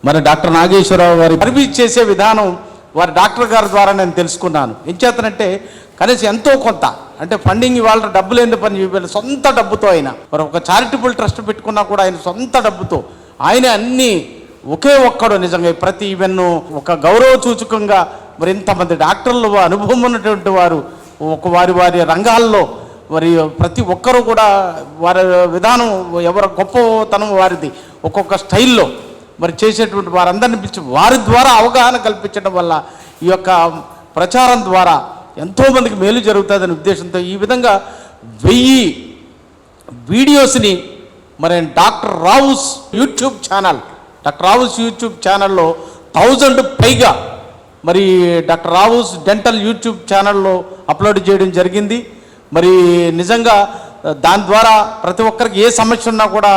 మరి డాక్టర్ నాగేశ్వరరావు గారి సర్వీస్ చేసే విధానం వారి డాక్టర్ గారి ద్వారా నేను తెలుసుకున్నాను. ఏం చేతనంటే కనీసం ఎంతో కొంత అంటే ఫండింగ్ ఇవాళ డబ్బులు ఎందుకు పని వీళ్ళ సొంత డబ్బుతో ఆయన మరి ఒక చారిటబుల్ ట్రస్ట్ పెట్టుకున్నా కూడా ఆయన సొంత డబ్బుతో ఆయన అన్నీ ఒకే ఒక్కడు నిజంగా ప్రతి ఈవెన్ ఒక గౌరవ సూచకంగా మరి ఇంతమంది డాక్టర్లు అనుభవం ఉన్నటువంటి వారు వారి వారి రంగాల్లో మరి ప్రతి ఒక్కరూ కూడా వారి విధానం ఎవరి గొప్పతనం వారిది ఒక్కొక్క స్టైల్లో మరి చేసేటువంటి వారందరిని పిలిచి వారి ద్వారా అవగాహన కల్పించడం వల్ల ఈ యొక్క ప్రచారం ద్వారా ఎంతోమందికి మేలు జరుగుతుందనే ఉద్దేశంతో ఈ విధంగా 1000 వీడియోస్ని మరి డాక్టర్ రావుస్ యూట్యూబ్ ఛానల్లో 1000 పైగా మరి డాక్టర్ రావుస్ డెంటల్ యూట్యూబ్ ఛానల్లో అప్లోడ్ చేయడం జరిగింది. మరి నిజంగా దాని ద్వారా ప్రతి ఒక్కరికి ఏ సమస్య ఉన్నా కూడా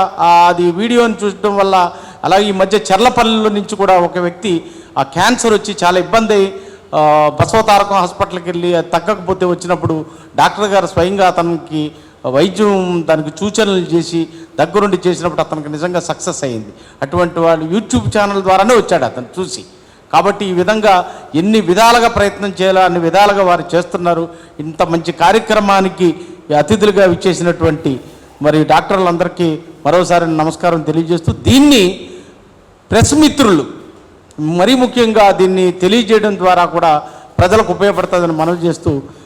అది వీడియోని చూడటం వల్ల అలాగే ఈ మధ్య చెర్లపల్లిలో నుంచి కూడా ఒక వ్యక్తి ఆ క్యాన్సర్ వచ్చి చాలా ఇబ్బంది బసవతారకం హాస్పిటల్కి వెళ్ళి అది తగ్గకపోతే వచ్చినప్పుడు డాక్టర్ గారు స్వయంగా అతనికి వైద్యం దానికి సూచనలు చేసి దగ్గరుండి చేసినప్పుడు అతనికి నిజంగా సక్సెస్ అయ్యింది. అటువంటి వాళ్ళు యూట్యూబ్ ఛానల్ ద్వారానే వచ్చాడు అతను చూసి. కాబట్టి ఈ విధంగా ఎన్ని విధాలుగా ప్రయత్నం చేయాలో అన్ని విధాలుగా వారు చేస్తున్నారు. ఇంత మంచి కార్యక్రమానికి అతిథులుగా విచ్చేసినటువంటి మరి డాక్టర్లందరికీ మరోసారి నమస్కారం తెలియజేస్తూ దీన్ని ప్రెస్ మిత్రులు మరీ ముఖ్యంగా దీన్ని తెలియజేయడం ద్వారా కూడా ప్రజలకు ఉపయోగపడుతుందని మనవి చేస్తూ